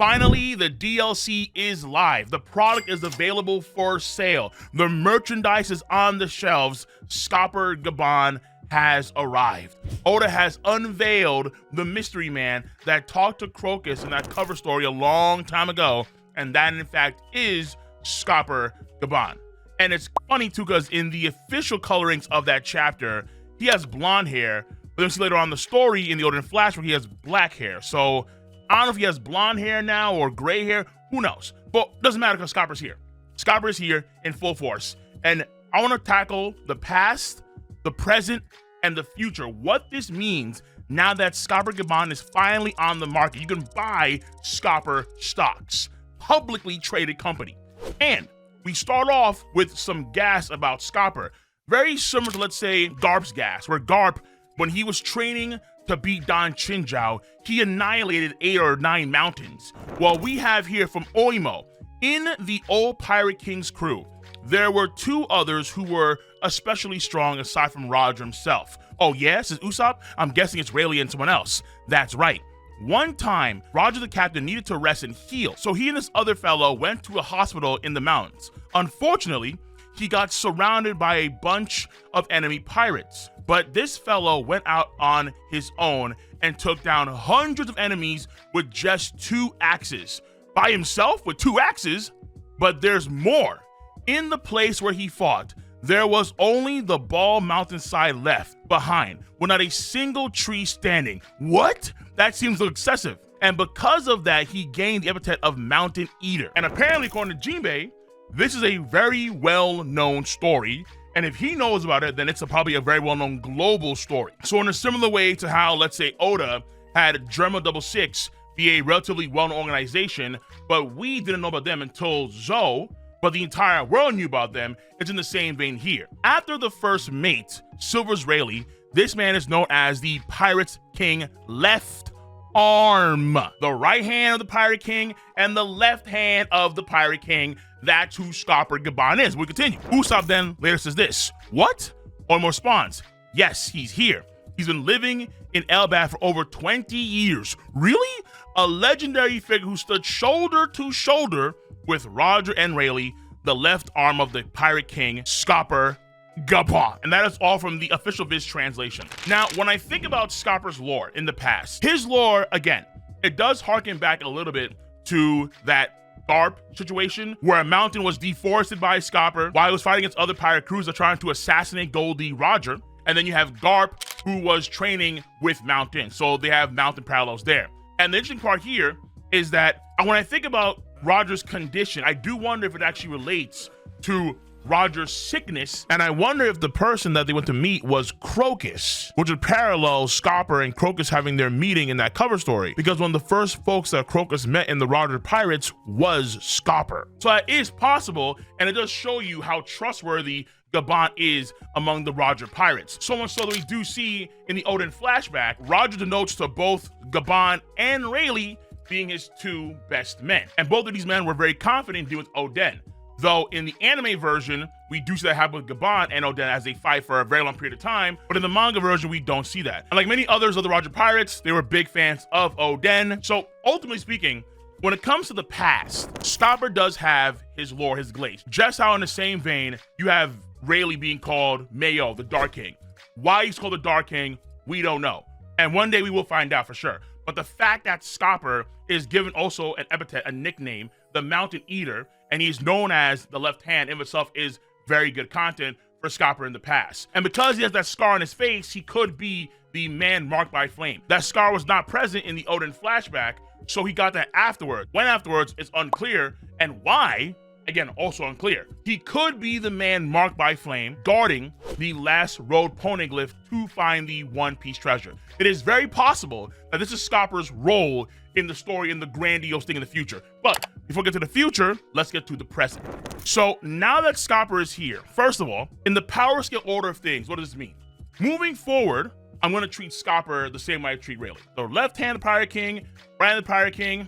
Finally, the DLC is live. The product is available for sale. The merchandise is on the shelves. Scopper Gaban has arrived. Oda has unveiled the mystery man that talked to Crocus in that cover story a long time ago, and that in fact is Scopper Gaban. And it's funny too, because in the official colorings of that chapter, he has blonde hair, but then see later on the story in the Oda flashback, he has black hair. So I don't know if he has blonde hair now or gray hair, who knows? But doesn't matter because Scopper's here. Scopper is here in full force. And I want to tackle the past, the present, and the future. What this means now that Scopper Gaban is finally on the market. You can buy Scopper stocks, publicly traded company. And we start off with some gas about Scopper. Very similar to, let's say, Garp's gas, where Garp, when he was training to beat Don Chinjao, he annihilated 8 or 9 mountains. Well, we have here from Oimo, in the old Pirate King's crew, there were 2 others who were especially strong aside from Roger himself. Oh yes, is Usopp? I'm guessing it's Rayleigh and someone else. That's right. One time, Roger the captain needed to rest and heal, so he and this other fellow went to a hospital in the mountains. Unfortunately, he got surrounded by a bunch of enemy pirates. But this fellow went out on his own and took down hundreds of enemies with just 2 axes. By himself with 2 axes? But there's more. In the place where he fought, there was only the Ball mountainside left behind, with not a single tree standing. What? That seems excessive. And because of that, he gained the epithet of Mountain Eater. And apparently, according to Jinbei, this is a very well-known story, and if he knows about it, then it's probably a very well-known global story. So in a similar way to how, let's say, Oda had Germa 66 be a relatively well-known organization, but we didn't know about them until Zou, but the entire world knew about them, it's in the same vein here. After the first mate, Silver's Rayleigh, this man is known as the Pirate King Left Arm. The right hand of the Pirate King and the left hand of the Pirate King. That's who Scopper Gaban is. We continue. Usopp then later says this. What? Oimo responds, yes, he's here. He's been living in Elbaf for over 20 years. Really? A legendary figure who stood shoulder to shoulder with Roger and Rayleigh, the left arm of the Pirate King, Scopper Gaban. And that is all from the official Viz translation. Now, when I think about Scopper's lore in the past, his lore, again, it does harken back a little bit to that Garp situation where a mountain was deforested by Scopper while he was fighting against other pirate crews that are trying to assassinate Goldie Roger. And then you have Garp, who was training with Mountain. So they have mountain parallels there. And the interesting part here is that when I think about Roger's condition, I do wonder if it actually relates to Roger's sickness, and I wonder if the person that they went to meet was Crocus, which would parallel Scopper and Crocus having their meeting in that cover story, because one of the first folks that Crocus met in the Roger Pirates was Scopper. So that is possible, and it does show you how trustworthy Gaban is among the Roger Pirates. So much so that we do see in the Oden flashback, Roger denotes to both Gaban and Rayleigh being his 2 best men. And both of these men were very confident in dealing with Oden. Though in the anime version, we do see that happen with Gaban and Oden as they fight for a very long period of time, but in the manga version, we don't see that. And like many others of the Roger Pirates, they were big fans of Oden. So ultimately speaking, when it comes to the past, Scopper does have his lore, his glaze. Just how in the same vein, you have Rayleigh being called Mayo, the Dark King. Why he's called the Dark King, we don't know. And one day we will find out for sure. But the fact that Scopper is given also an epithet, a nickname, the Mountain Eater, and he's known as the left hand in itself is very good content for Scopper in the past. And because he has that scar on his face, he could be the man marked by flame. That scar was not present in the Oden flashback, so he got that afterwards. When afterwards, it's unclear, and why, again, also unclear. He could be the man marked by flame, guarding the last road poneglyph to find the One Piece treasure. It is very possible that this is Scopper's role in the story, in the grandiose thing in the future. But before we get to the future, let's get to the present. So now that Scopper is here, first of all, in the power scale order of things, what does this mean? Moving forward, I'm going to treat Scopper the same way I treat Rayleigh. The left hand of the Pirate King, right hand of the Pirate King,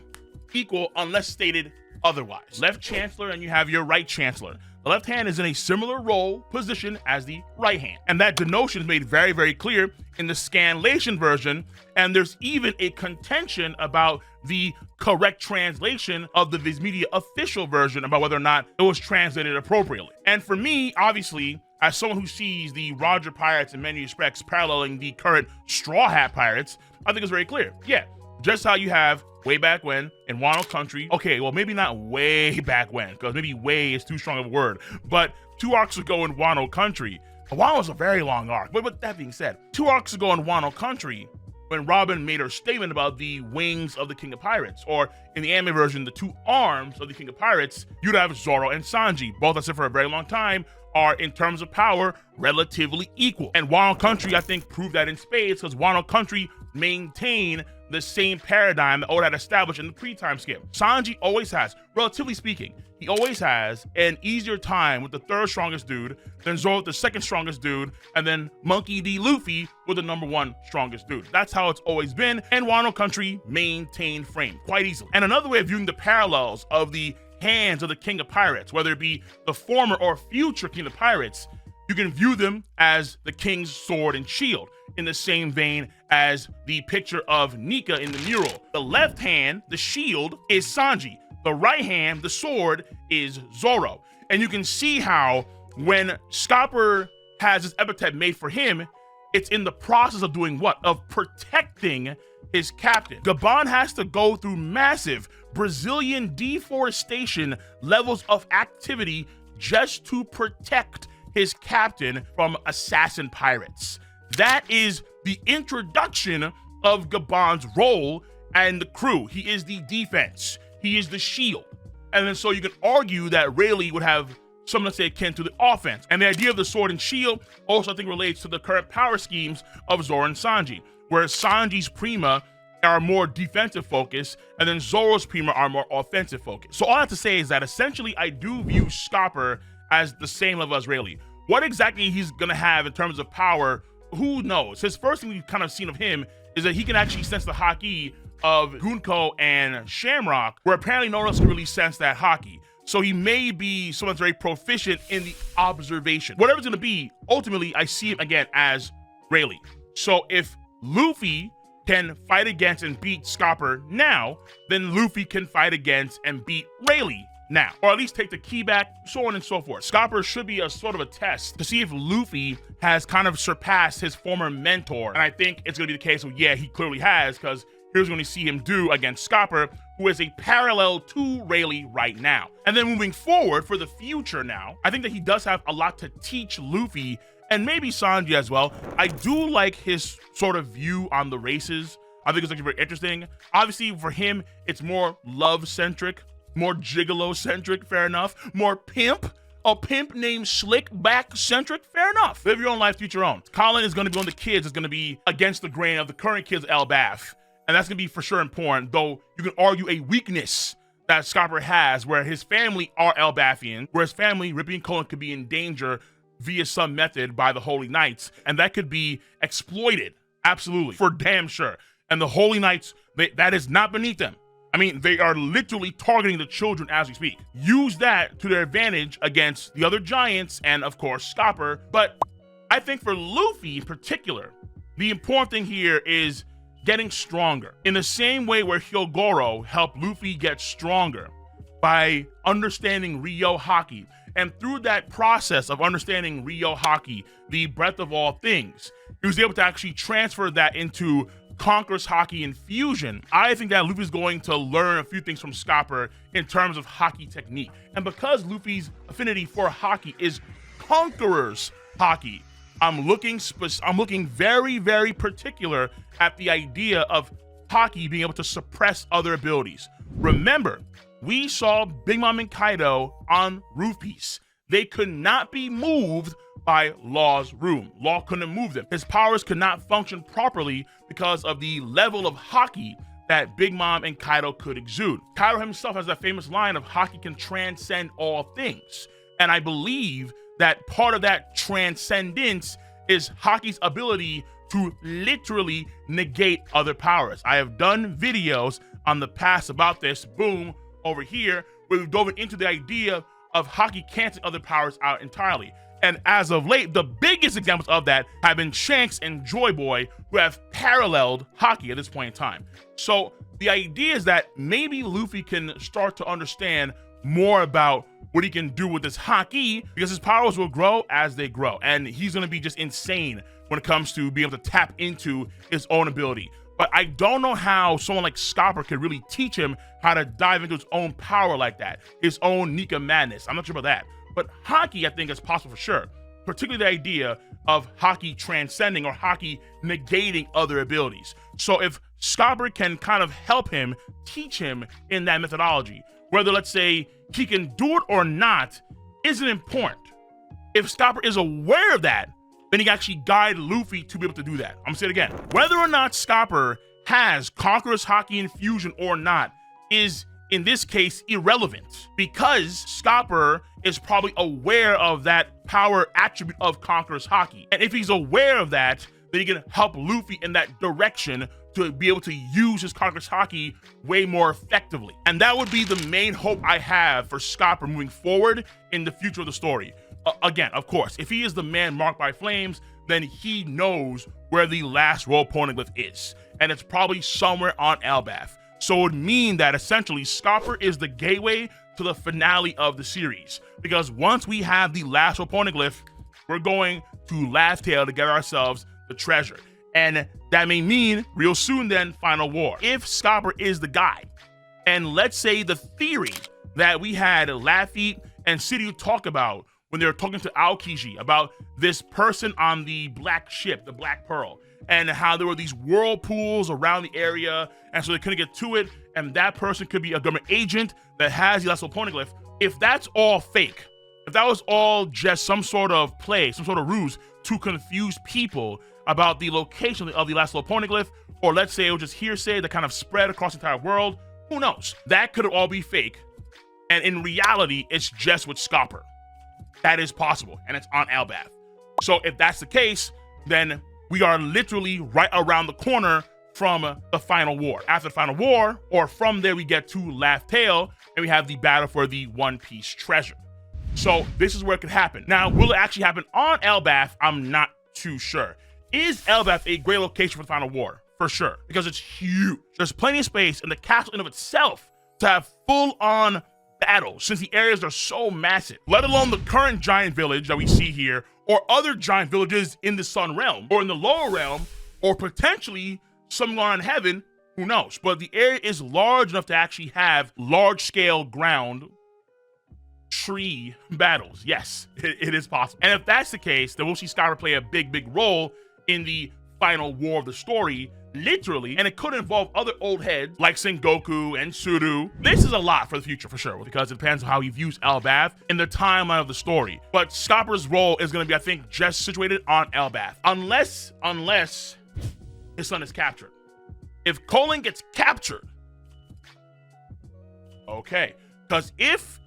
equal unless stated otherwise. Left Chancellor and you have your right Chancellor. The left hand is in a similar role position as the right hand. And that denotion is made very, very clear in the scanlation version. And there's even a contention about the correct translation of the Viz Media official version about whether or not it was translated appropriately. And for me, obviously, as someone who sees the Roger Pirates in many respects paralleling the current Straw Hat Pirates, I think it's very clear. Yeah, just how you have way back when in Wano Country. Okay, well, maybe not way back when, because maybe way is too strong of a word, but 2 arcs ago in Wano Country. Wano was a very long arc, but with that being said, 2 arcs ago in Wano Country, when Robin made her statement about the wings of the King of Pirates, or in the anime version, the 2 arms of the King of Pirates, you'd have Zoro and Sanji, both that said for a very long time, are in terms of power relatively equal. And Wano Country, I think, proved that in spades, because Wano Country maintained the same paradigm that Oda had established in the pre-time skip. Sanji always has, relatively speaking, he always has an easier time with the 3rd strongest dude than Zoro with the 2nd strongest dude, and then Monkey D. Luffy with the number 1 strongest dude. That's how it's always been, and Wano Country maintained frame quite easily. And another way of viewing the parallels of the hands of the King of Pirates, whether it be the former or future King of Pirates, you can view them as the King's sword and shield, in the same vein as the picture of Nika in the mural. The left hand, the shield, is Sanji. The right hand, the sword, is Zoro. And you can see how when Scopper has his epithet made for him, it's in the process of doing what? Of protecting his captain. Gaban has to go through massive Brazilian deforestation levels of activity just to protect his captain from assassin pirates. That is the introduction of Gaban's role and the crew. He is the defense. He is the shield. And then so you can argue that Rayleigh would have something, let's say, akin to the offense. And the idea of the sword and shield also, I think, relates to the current power schemes of Zoro and Sanji, where Sanji's Prima are more defensive focused, and then Zoro's Prima are more offensive focused. So all I have to say is that essentially I do view Scopper as the same level as Rayleigh. What exactly he's gonna have in terms of power, who knows? His first thing we've kind of seen of him is that he can actually sense the haki of Gunko and Shamrock, where apparently no one else can really sense that haki. So he may be someone that's very proficient in the observation. Whatever it's gonna be, ultimately, I see him again as Rayleigh. So if Luffy can fight against and beat Scopper now, then Luffy can fight against and beat Rayleigh now, or at least take the key back, so on and so forth. Scopper should be a sort of a test to see if Luffy has kind of surpassed his former mentor, and I think it's gonna be the case of, yeah, he clearly has, because here's when you see him do against Scopper, who is a parallel to Rayleigh right now. And then moving forward for the future now, I think that he does have a lot to teach Luffy, and maybe Sanji as well. I do like his sort of view on the races. I think it's actually very interesting. Obviously for him, it's more love-centric, more gigolo-centric, fair enough. More pimp, a pimp named Slickback-centric, fair enough. Live your own life, teach your own. Colin is gonna be one of the kids that's gonna be against the grain of the current kids of Elbaf. And that's gonna be for sure important, though you can argue a weakness that Scopper has where his family are Elbafian, where his family, Rippy and Colin, could be in danger via some method by the Holy Knights, and that could be exploited, absolutely, for damn sure. And the Holy Knights, that is not beneath them. I mean, they are literally targeting the children as we speak. Use that to their advantage against the other giants and, of course, Scopper. But I think for Luffy in particular, the important thing here is getting stronger. In the same way where Hyogoro helped Luffy get stronger by understanding Ryo Haki. And through that process of understanding Ryo Haki, the breadth of all things, he was able to actually transfer that into Conqueror's Haki and Fusion. I think that Luffy's going to learn a few things from Scopper in terms of Haki technique. And because Luffy's affinity for Haki is Conqueror's Haki, I'm looking very, very particular at the idea of Haki being able to suppress other abilities. Remember, we saw Big Mom and Kaido on Roof Piece. They could not be moved by Law's room. Law couldn't move them. His powers could not function properly because of the level of Haki that Big Mom and Kaido could exude. Kaido himself has that famous line of Haki can transcend all things. And I believe that part of that transcendence is Haki's ability to literally negate other powers. I have done videos on the past about this, boom, over here, where we've dove into the idea of Haki canceling other powers out entirely. And as of late, the biggest examples of that have been Shanks and Joy Boy, who have paralleled Haki at this point in time. So the idea is that maybe Luffy can start to understand more about what he can do with this Haki, because his powers will grow as they grow. And he's going to be just insane when it comes to being able to tap into his own ability. But I don't know how someone like Scopper could really teach him how to dive into his own power like that, his own Nika madness. I'm not sure about that. But Haki, I think, is possible for sure. Particularly the idea of Haki transcending or Haki negating other abilities. So if Scopper can kind of help him, teach him in that methodology, whether, let's say, he can do it or not, isn't important. If Scopper is aware of that, then he can actually guide Luffy to be able to do that. I'm gonna say it again. Whether or not Scopper has Conqueror's Haki infusion or not is, in this case, irrelevant, because Scopper is probably aware of that power attribute of Conqueror's Haki. And if he's aware of that, then he can help Luffy in that direction to be able to use his Conqueror's Haki way more effectively. And that would be the main hope I have for Scopper moving forward in the future of the story. Again, of course, if he is the man marked by flames, then he knows where the last royal poneglyph is. And it's probably somewhere on Elbaf. So it would mean that essentially Scopper is the gateway to the finale of the series. Because once we have the last royal poneglyph, we're going to Laugh Tale to get ourselves the treasure. And that may mean real soon then Final War. If Scopper is the guy, and let's say the theory that we had Laffy and Shiryu talk about when they were talking to Aokiji about this person on the black ship, the Black Pearl, and how there were these whirlpools around the area, and so they couldn't get to it, and that person could be a government agent that has the last poneglyph. If that's all fake, if that was all just some sort of play, some sort of ruse to confuse people about the location of the last poneglyph, or let's say it was just hearsay that kind of spread across the entire world, who knows? That could all be fake, and in reality, it's just with Scopper. That is possible, and it's on Elbaf. So if that's the case, then we are literally right around the corner from the Final War. After the Final War, or from there, we get to Laugh Tale, and we have the battle for the One Piece treasure. So this is where it could happen. Now, will it actually happen on Elbaf? I'm not too sure. Is Elbaf a great location for the Final War? For sure, because it's huge. There's plenty of space in the castle in of itself to have full-on battle, since the areas are so massive, let alone the current giant village that we see here, or other giant villages in the Sun Realm, or in the Lower Realm, or potentially somewhere in heaven, who knows? But the area is large enough to actually have large-scale ground tree battles. Yes, it is possible. And if that's the case, then we'll see Scopper play a big role in the final war of the story, literally, and it could involve other old heads like Sengoku and Suru. This is a lot for the future for sure, because it depends on how he views Elbaf in the timeline of the story. But Scopper's role is going to be, I think, just situated on Elbaf, unless his son is captured. If Colin gets captured, okay, because if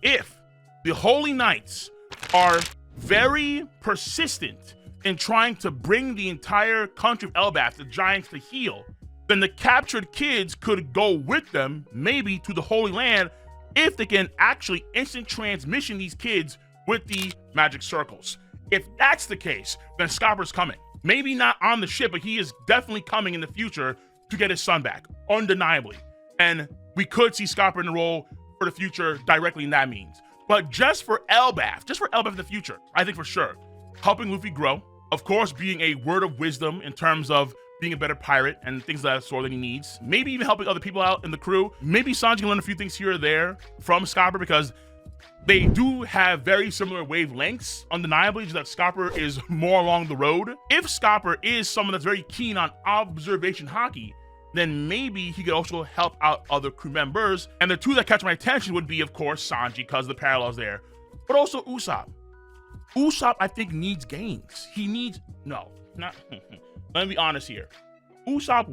the Holy Knights are very persistent in trying to bring the entire country of Elbaf, the giants, to heal, then the captured kids could go with them, maybe to the Holy Land, if they can actually instant transmission these kids with the magic circles. If that's the case, then Scopper's coming. Maybe not on the ship, but he is definitely coming in the future to get his son back, undeniably. And we could see Scopper in the role for the future directly in that means. But just for Elbaf in the future, I think for sure, helping Luffy grow, of course, being a word of wisdom in terms of being a better pirate and things of that sort that he needs. Maybe even helping other people out in the crew. Maybe Sanji can learn a few things here or there from Scopper, because they do have very similar wavelengths, undeniably, just that Scopper is more along the road. If Scopper is someone that's very keen on observation Haki, then maybe he could also help out other crew members. And the two that catch my attention would be, of course, Sanji, because of the parallels there, but also Usopp. Usopp, I think, needs gains. He needs, no, not, let me be honest here. Usopp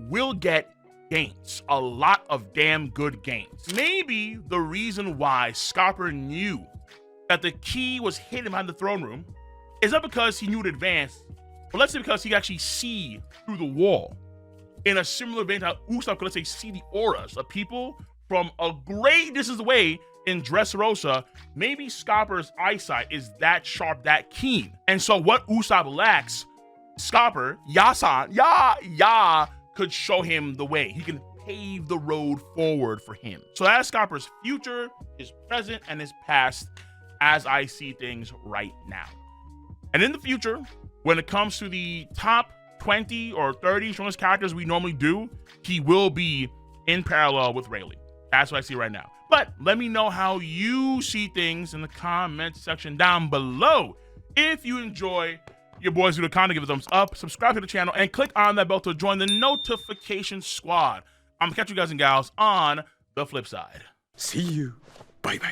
will get gains, a lot of damn good gains. Maybe the reason why Scopper knew that the key was hidden behind the throne room is not because he knew in advance, but let's say because he could actually see through the wall. In a similar vein to how Usopp could, let's say, see the auras of people from a great distance away in Dressrosa, maybe Scopper's eyesight is that sharp, that keen. And so what Usopp lacks, Scopper, Yasan, could show him the way. He can pave the road forward for him. So that's Scopper's future, his present, and his past as I see things right now. And in the future, when it comes to the top 20 or 30 strongest characters we normally do, he will be in parallel with Rayleigh. That's what I see right now. But let me know how you see things in the comment section down below. If you enjoy your boys do the content, give it a thumbs up, subscribe to the channel, and click on that bell to join the notification squad. I'm gonna catch you guys and gals on the flip side. See you. Bye bye.